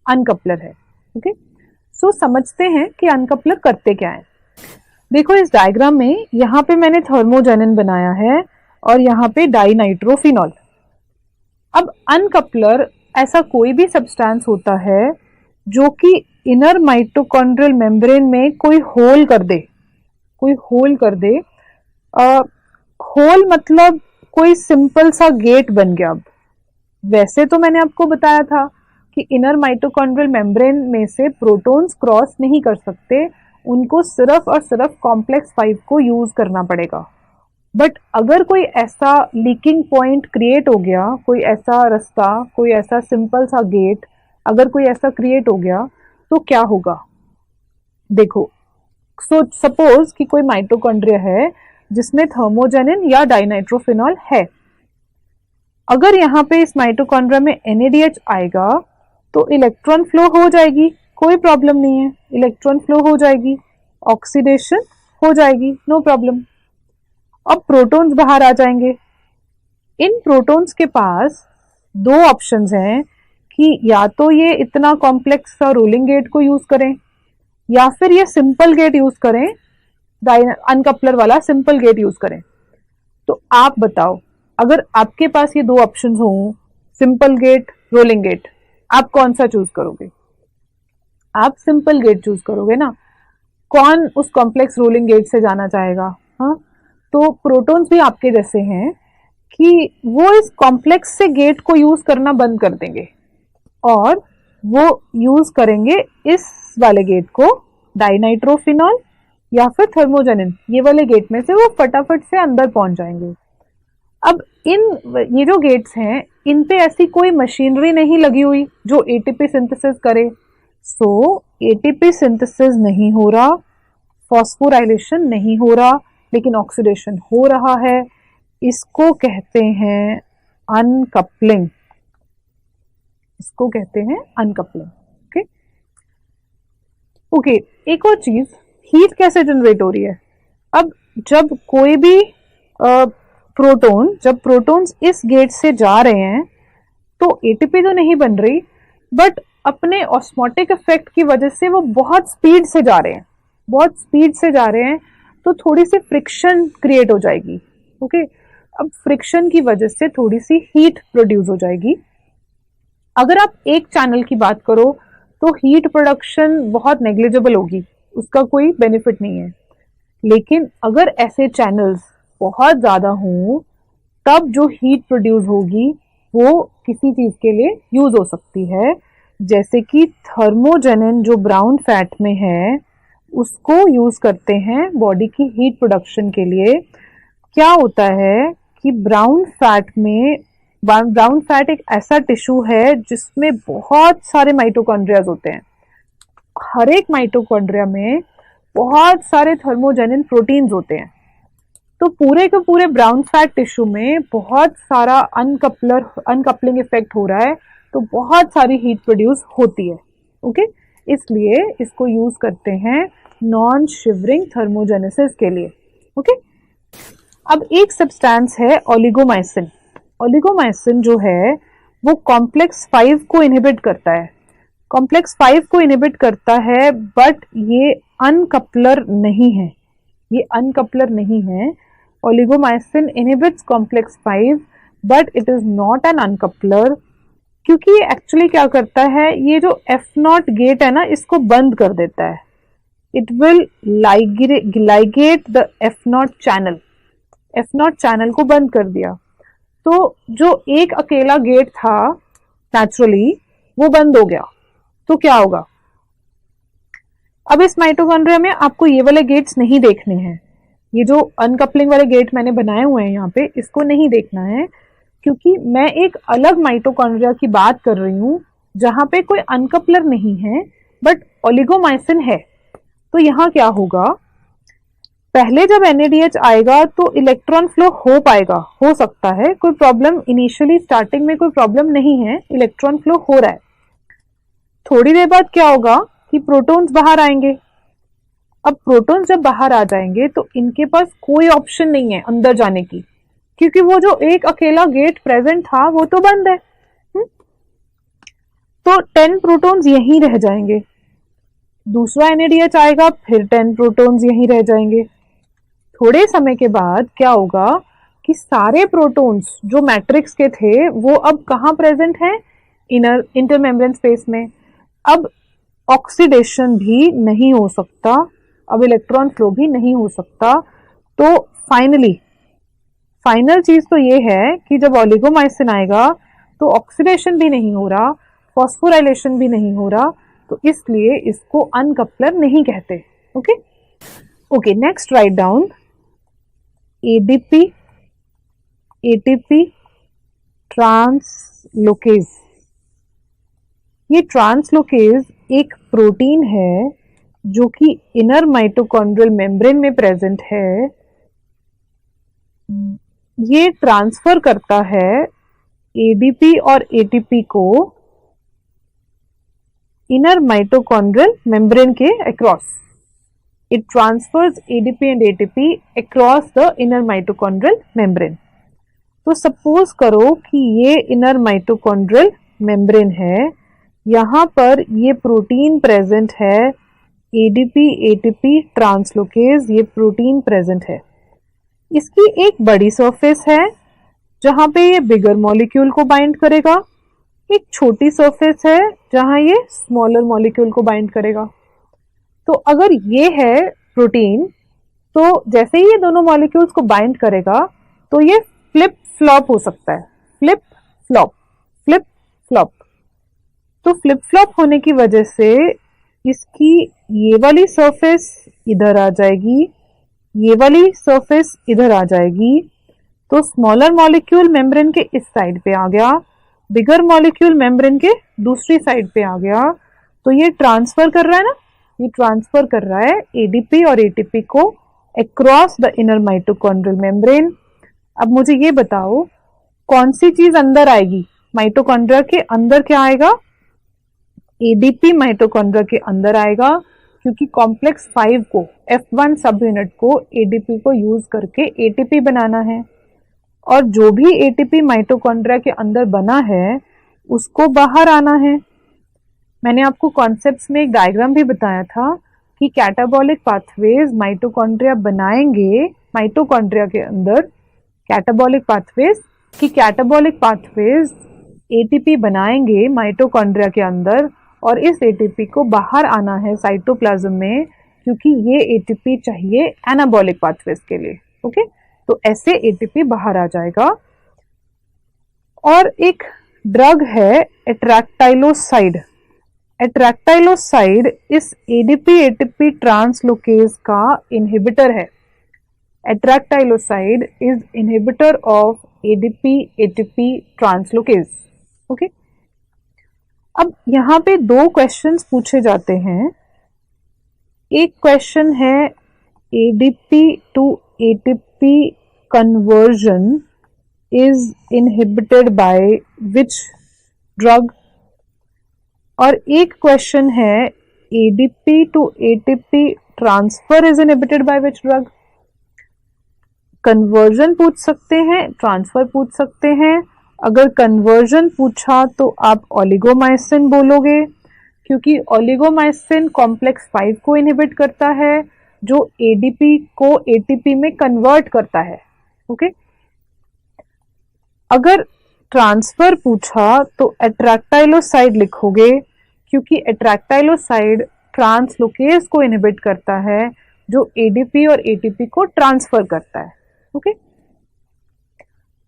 अनकपलर है। ओके, सो समझते हैं कि अनकपलर करते क्या है। देखो इस डायग्राम में यहाँ पे मैंने थर्मोजेनिन बनाया है और यहाँ पे डाइनाइट्रोफिनॉल। अब अनकपलर ऐसा कोई भी सब्सटेंस होता है जो कि इनर माइटोकॉन्ड्रियल मेम्ब्रेन में कोई होल कर दे, कोई होल कर दे। होल मतलब कोई सिंपल सा गेट बन गया। अब वैसे तो मैंने आपको बताया था कि इनर माइटोकॉन्ड्रियल मेम्ब्रेन में से प्रोटॉन्स क्रॉस नहीं कर सकते, उनको सिर्फ और सिर्फ कॉम्प्लेक्स 5 को यूज करना पड़ेगा। बट अगर कोई ऐसा लीकिंग पॉइंट क्रिएट हो गया, कोई ऐसा रास्ता, कोई ऐसा सिंपल सा गेट अगर कोई ऐसा क्रिएट हो गया तो क्या होगा? देखो, सपोज कि कोई माइटोकॉन्ड्रिया है जिसमें थर्मोजेनिन या डाइनाइट्रोफिनॉल है। अगर यहाँ पे इस माइटोकॉन्ड्रिया में NADH आएगा तो इलेक्ट्रॉन फ्लो हो जाएगी, कोई प्रॉब्लम नहीं है, इलेक्ट्रॉन फ्लो हो जाएगी, ऑक्सीडेशन हो जाएगी, नो प्रॉब्लम। अब प्रोटॉन्स बाहर आ जाएंगे। इन प्रोटॉन्स के पास दो ऑप्शंस हैं कि या तो ये इतना कॉम्प्लेक्स सा रोलिंग गेट को यूज करें या फिर ये सिंपल गेट यूज करें, अनकपलर वाला सिंपल गेट यूज करें। तो आप बताओ, अगर आपके पास ये दो ऑप्शंस हो, सिंपल गेट, रोलिंग गेट, आप कौन सा चूज करोगे? आप सिंपल गेट चूज करोगे ना। कौन उस कॉम्प्लेक्स रोलिंग गेट से जाना चाहेगा? हाँ, तो प्रोटॉन्स भी आपके जैसे हैं कि वो इस कॉम्प्लेक्स से गेट को यूज करना बंद कर देंगे और वो यूज करेंगे इस वाले गेट को, डाइनाइट्रोफिनॉल या फिर थर्मोजेनिन, ये वाले गेट में से वो फटाफट से अंदर पहुंच जाएंगे। अब ये जो गेट्स हैं, इन पे ऐसी कोई मशीनरी नहीं लगी हुई जो ATP सिंथेसिस करे। सो ATP सिंथेसिस नहीं हो रहा, फॉस्फोराइलेशन नहीं हो रहा, लेकिन ऑक्सीडेशन हो रहा है। इसको कहते हैं अनकपलिंग। इसको कहते हैं अनकपलिंग। ओके ओके, एक और चीज, हीट कैसे जनरेट हो रही है? अब जब कोई भी जब प्रोटॉन्स इस गेट से जा रहे हैं तो ATP तो नहीं बन रही, बट अपने ऑस्मोटिक इफेक्ट की वजह से वो बहुत स्पीड से जा रहे हैं, बहुत स्पीड से जा रहे हैं, तो थोड़ी सी फ्रिक्शन क्रिएट हो जाएगी। ओके, अब फ्रिक्शन की वजह से थोड़ी सी हीट प्रोड्यूस हो जाएगी। अगर आप एक चैनल की बात करो तो हीट प्रोडक्शन बहुत नेग्लिजिबल होगी, उसका कोई बेनिफिट नहीं है। लेकिन अगर ऐसे चैनल्स बहुत ज्यादा हों, तब जो हीट प्रोड्यूस होगी वो किसी चीज के लिए यूज हो सकती है। जैसे कि थर्मोजेनिन जो ब्राउन फैट में है, उसको यूज करते हैं बॉडी की हीट प्रोडक्शन के लिए। क्या होता है कि ब्राउन फैट एक ऐसा टिश्यू है जिसमें बहुत सारे माइटोकॉन्ड्रियाज होते हैं। हर एक माइटोकॉन्ड्रिया में बहुत सारे थर्मोजेनिन प्रोटीन्स होते हैं। तो पूरे के पूरे ब्राउन फैट टिश्यू में बहुत सारा अनकपलिंग इफेक्ट हो रहा है, तो बहुत सारी हीट प्रोड्यूस होती है। ओके, इसलिए इसको यूज करते हैं नॉन शिवरिंग थर्मोजेनेसिस के लिए। ओके, अब एक सब्सटेंस है ओलिगोमाइसिन। ओलिगोमाइसिन जो है वो कॉम्प्लेक्स 5 को इनहिबिट करता है। कॉम्प्लेक्स 5 को इनहिबिट करता है, बट ये अनकपलर नहीं है। ये अनकपलर नहीं है। Oligomycin inhibits complex 5 but it is not an uncoupler, क्योंकि ये एक्चुअली क्या करता है, ये जो F0 गेट है ना, इसको बंद कर देता है। It will ligate the F0 channel. F0 channel को बंद कर दिया, तो जो एक अकेला गेट था नेचुरली वो बंद हो गया। तो क्या होगा? अब इस माइटोकॉन्ड्रिया में आपको ये वाले गेट्स नहीं देखने हैं। ये जो अनकपलिंग वाले गेट मैंने बनाए हुए हैं यहाँ पे, इसको नहीं देखना है, क्योंकि मैं एक अलग माइटोकॉन्ड्रिया की बात कर रही हूँ जहां पे कोई अनकपलर नहीं है बट ओलिगोमाइसिन है। तो यहाँ क्या होगा, पहले जब NADH आएगा तो इलेक्ट्रॉन फ्लो हो पाएगा, हो सकता है, कोई प्रॉब्लम इनिशियली स्टार्टिंग में कोई प्रॉब्लम नहीं है, इलेक्ट्रॉन फ्लो हो रहा है। थोड़ी देर बाद क्या होगा कि प्रोटॉन्स बाहर आएंगे। अब प्रोटॉन्स जब बाहर आ जाएंगे तो इनके पास कोई ऑप्शन नहीं है अंदर जाने की, क्योंकि वो जो एक अकेला गेट प्रेजेंट था वो तो बंद है। तो 10 प्रोटॉन्स यहीं रह जाएंगे। दूसरा NADH आएगा, फिर 10 प्रोटॉन्स यहीं रह जाएंगे। थोड़े समय के बाद क्या होगा कि सारे प्रोटॉन्स जो मैट्रिक्स के थे वो अब कहां प्रेजेंट हैं? इंटरमेम्ब्रेन स्पेस में। अब ऑक्सीडेशन भी नहीं हो सकता, अब इलेक्ट्रॉन फ्लो भी नहीं हो सकता। तो फाइनल चीज तो ये है कि जब ओलिगोमाइसिन आएगा तो ऑक्सीडेशन भी नहीं हो रहा, फॉस्फोराइलेशन भी नहीं हो रहा, तो इसलिए इसको अनकपलर नहीं कहते। Okay, next write down ADP ATP translocase. ये ट्रांसलोकेज एक प्रोटीन है जो कि इनर माइटोकॉन्ड्रियल मेम्ब्रेन में प्रेजेंट है। ये ट्रांसफर करता है ADP और ATP को इनर माइटोकॉन्ड्रियल मेम्ब्रेन के across. It transfers ADP and ATP across the inner mitochondrial membrane. तो सपोज करो कि ये इनर माइटोकॉन्ड्रियल मेम्ब्रेन है, यहां पर ये प्रोटीन प्रेजेंट है, ADP ATP ट्रांसलोकेज, ये प्रोटीन प्रेजेंट है। इसकी एक बड़ी सरफेस है जहां पे ये बिगर मॉलिक्यूल को बाइंड करेगा, एक छोटी सरफेस है जहां ये स्मॉलर मॉलिक्यूल को बाइंड करेगा। तो अगर ये है प्रोटीन, तो जैसे ही ये दोनों मॉलिक्यूल्स को बाइंड करेगा तो ये फ्लिप फ्लॉप हो सकता है, फ्लिप फ्लॉप, फ्लिप फ्लॉप। तो फ्लिप फ्लॉप होने की वजह से इसकी ये वाली सरफेस इधर आ जाएगी, ये वाली सरफेस इधर आ जाएगी। तो स्मॉलर मॉलिक्यूल मेम्ब्रेन के इस साइड पे आ गया, बिगर मॉलिक्यूल मेम्ब्रेन के दूसरी साइड पे आ गया। तो ये ट्रांसफर कर रहा है ना, ये ट्रांसफर कर रहा है ADP और ATP को across the inner mitochondrial membrane. अब मुझे ये बताओ कौन सी चीज अंदर आएगी? माइटोकॉन्ड्रिया के अंदर क्या आएगा? ADP माइटोकॉन्ड्रिया के अंदर आएगा, क्योंकि कॉम्प्लेक्स 5 को, F1 सब यूनिट को ADP को यूज करके ATP बनाना है, और जो भी ATP माइटोकॉन्ड्रिया के अंदर बना है उसको बाहर आना है। मैंने आपको कॉन्सेप्ट्स में एक डायग्राम भी बताया था कि कैटाबॉलिक पाथवेज माइटोकॉन्ड्रिया बनाएंगे माइटोकॉन्ड्रिया के अंदर, कैटाबॉलिक पाथवेज, कि कैटाबॉलिक पाथवेज ATP बनाएंगे माइटोकॉन्ड्रिया के अंदर, और इस ATP को बाहर आना है साइटोप्लाज्म में, क्योंकि ये ATP चाहिए एनाबॉलिक पाथवेज के लिए। ओके, तो ऐसे ATP बाहर आ जाएगा। और एक ड्रग है एट्रैक्टाइलोसाइड। एट्रैक्टाइलोसाइड इस ADP ATP ट्रांसलोकेज का इनहिबिटर है। Atractyloside is inhibitor of ADP ATP translocase. Okay, अब यहां पे 2 क्वेश्चंस पूछे जाते हैं। एक क्वेश्चन है ADP to ATP conversion is inhibited by which drug, और एक क्वेश्चन है ADP to ATP transfer is inhibited by which drug. Conversion पूछ सकते हैं, ट्रांसफर पूछ सकते हैं। अगर कन्वर्जन पूछा तो आप ओलिगोमाइसिन बोलोगे, क्योंकि ओलिगोमाइसिन कॉम्प्लेक्स 5 को इनहिबिट करता है, जो ADP को ATP में कन्वर्ट करता है। ओके, अगर ट्रांसफर पूछा तो एट्रैक्टाइलोसाइड लिखोगे, क्योंकि एट्रैक्टाइलोसाइड ट्रांसलोकेज को इनहिबिट करता है, जो ADP और ATP को ट्रांसफर करता है। ओके,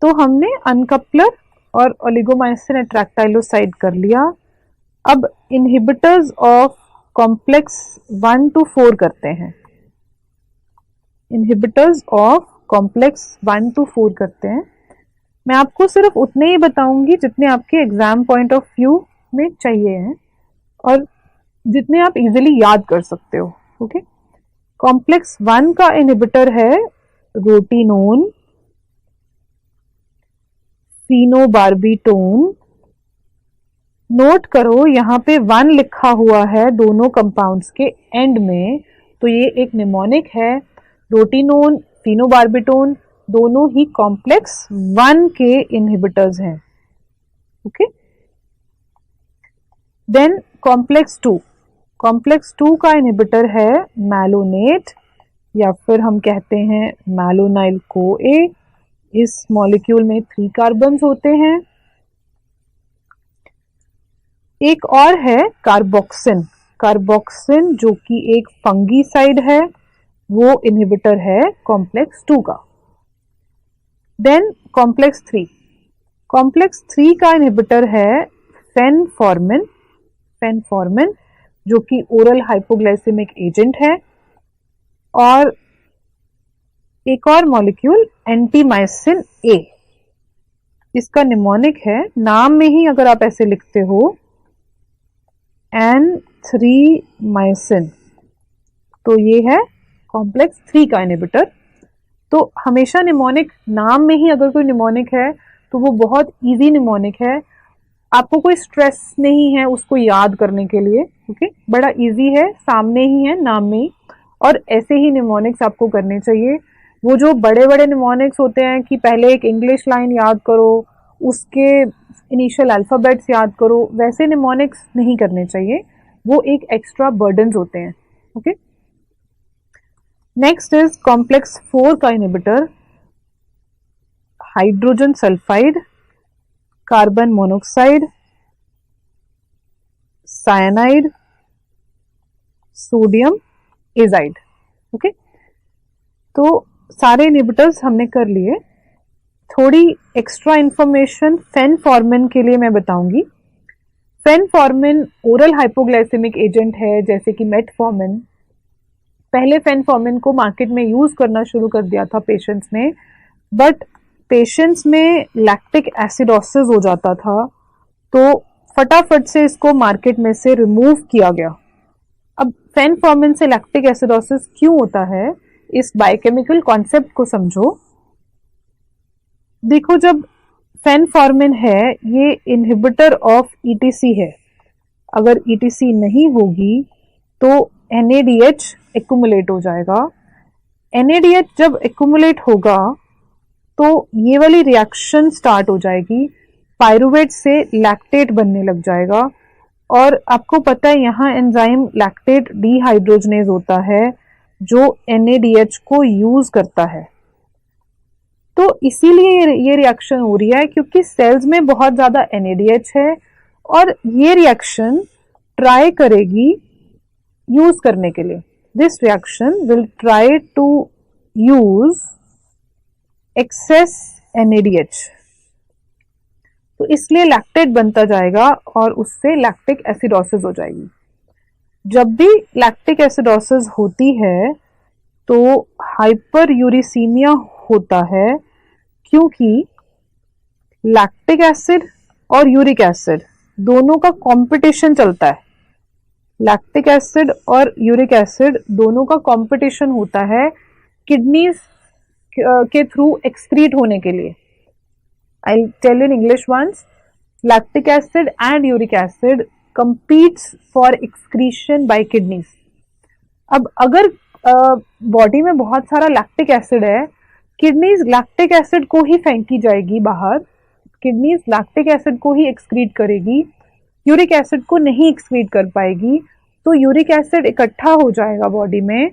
तो हमने अनकपलर और ओलिगोमाइसिन एट्रैक्टाइलोसाइड कर लिया। अब इनहिबिटर्स ऑफ कॉम्प्लेक्स 1 to 4 करते हैं। इनहिबिटर्स ऑफ कॉम्प्लेक्स 1 to 4 करते हैं। मैं आपको सिर्फ उतने ही बताऊंगी जितने आपके एग्जाम पॉइंट ऑफ व्यू में चाहिए हैं और जितने आप इजीली याद कर सकते हो। ओके, कॉम्प्लेक्स 1 का इनहिबिटर है रोटिनोन, फिनोबार्बिटोन। नोट करो यहाँ पे 1 लिखा हुआ है दोनों कंपाउंड्स के एंड में, तो ये एक निमोनिक है। रोटिनोन, फिनोबार्बिटोन दोनों ही कॉम्प्लेक्स 1 के इनहिबिटर्स हैं। Okay, then complex 2। कॉम्प्लेक्स 2 का इनहिबिटर है मैलोनेट, या फिर हम कहते हैं मैलोनाइल CoA। इस मॉलिक्यूल में 3 कार्बन्स होते हैं। एक और है कार्बोक्सिन। कार्बोक्सिन जो कि एक फंगीसाइड है, वो इनहिबिटर है कॉम्प्लेक्स 2 का। Then complex 3। कॉम्प्लेक्स 3 का इनहिबिटर है फेनफॉर्मिन। फेनफॉर्मिन जो कि ओरल हाइपोग्लाइसेमिक एजेंट है। और एक और मॉलिक्यूल एंटीमाइसिन ए, इसका निमोनिक है, नाम में ही अगर आप ऐसे लिखते हो एन3माइसिन, तो ये है कॉम्प्लेक्स 3 का इनहिबिटर। तो हमेशा निमोनिक, नाम में ही अगर कोई निमोनिक है तो वो बहुत इजी निमोनिक है, आपको कोई स्ट्रेस नहीं है उसको याद करने के लिए। ओके, बड़ा इजी है, सामने ही है नाम में ही। और ऐसे ही निमोनिक्स आपको करने चाहिए। वो जो बड़े बड़े निमोनिक्स होते हैं कि पहले एक इंग्लिश लाइन याद करो, उसके इनिशियल अल्फाबेट्स याद करो, वैसे निमोनिक्स नहीं करने चाहिए, वो एक एक्स्ट्रा बर्डन्स होते हैं। ओके, नेक्स्ट इज कॉम्प्लेक्स 4 का inhibitor hydrogen sulphide, carbon monoxide, cyanide, sodium azide. Okay, तो सारे इनहिबिटर्स हमने कर लिए। थोड़ी एक्स्ट्रा इंफॉर्मेशन फेनफॉर्मिन के लिए मैं बताऊंगी। फेनफॉर्मिन ओरल हाइपोग्लाइसेमिक एजेंट है, जैसे कि मेटफॉर्मिन। पहले फेनफॉर्मिन को मार्केट में यूज करना शुरू कर दिया था पेशेंट्स ने, बट पेशेंट्स में लैक्टिक एसिडोसिस हो जाता था, तो फटाफट से इसको मार्केट में से रिमूव किया गया। अब फेनफॉर्मिन से लैक्टिक एसिडोसिस क्यों होता है, इस बायोकेमिकल कॉन्सेप्ट को समझो। देखो, जब फेनफॉर्मिन है ये इनहिबिटर ऑफ ईटीसी है। अगर ईटीसी नहीं होगी तो NADH एक्युमुलेट हो जाएगा। NADH जब एक्युमुलेट होगा तो ये वाली रिएक्शन स्टार्ट हो जाएगी, पायरुवेट से लैक्टेट बनने लग जाएगा। और आपको पता है यहाँ एंजाइम लैक्टेट डिहाइड्रोजनेज होता है जो NADH को यूज करता है। तो इसीलिए ये रिएक्शन हो रही है, क्योंकि सेल्स में बहुत ज्यादा NADH है और ये रिएक्शन ट्राई करेगी यूज करने के लिए। This reaction will try to use excess NADH, तो इसलिए लैक्टेट बनता जाएगा और उससे लैक्टिक एसिडोसिस हो जाएगी। जब भी लैक्टिक एसिडोसिस होती है तो हाइपर यूरिसीमिया होता है, क्योंकि लैक्टिक एसिड और यूरिक एसिड दोनों का कंपटीशन चलता है। लैक्टिक एसिड और यूरिक एसिड दोनों का कंपटीशन होता है किडनीज के थ्रू एक्सक्रीट होने के लिए। I tell in English once, lactic acid and uric acid competes for excretion by kidneys. अब अगर बॉडी में बहुत सारा लैक्टिक एसिड है, किडनीज लैक्टिक एसिड को ही फेंकी जाएगी बाहर, किडनीज लैक्टिक एसिड को ही एक्सक्रीट करेगी, यूरिक एसिड को नहीं एक्सक्रीट कर पाएगी, तो यूरिक एसिड इकट्ठा हो जाएगा बॉडी में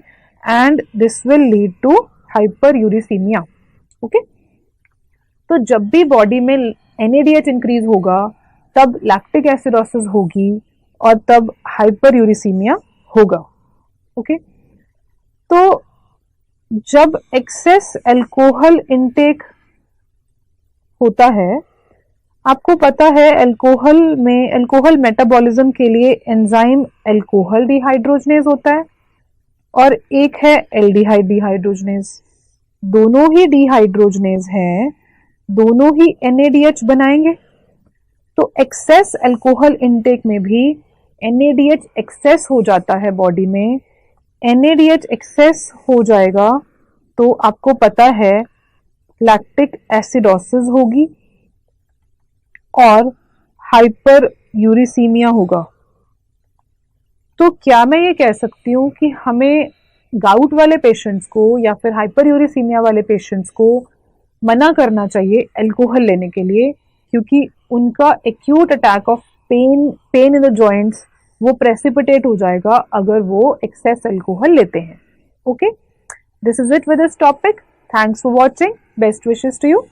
and this will lead to hyperuricemia. Okay, तो जब भी बॉडी में NADH इंक्रीज होगा तब लैक्टिक एसिडोसिस होगी और तब हाइपर यूरिसीमिया होगा। ओके, तो जब एक्सेस अल्कोहल इनटेक होता है, आपको पता है अल्कोहल में, अल्कोहल मेटाबॉलिज्म के लिए एंजाइम अल्कोहल डिहाइड्रोजनेज होता है और एक है एल्डिहाइड डिहाइड्रोजनेज। दोनों ही डिहाइड्रोजनेज हैं, दोनों ही NADH बनाएंगे। तो एक्सेस अल्कोहल इनटेक में भी NADH एक्सेस हो जाता है बॉडी में, NADH एक्सेस हो जाएगा तो आपको पता है लैक्टिक एसिडोसिस होगी और हाइपर यूरिसीमिया होगा। तो क्या मैं ये कह सकती हूँ कि हमें गाउट वाले पेशेंट्स को या फिर हाइपर यूरिसीमिया वाले पेशेंट्स को मना करना चाहिए अल्कोहल लेने के लिए, क्योंकि उनका acute attack of pain in the joints वो प्रेसिपिटेट हो जाएगा अगर वो एक्सेस अल्कोहल लेते हैं। Okay, this is it with this topic. Thanks for watching. Best wishes to you.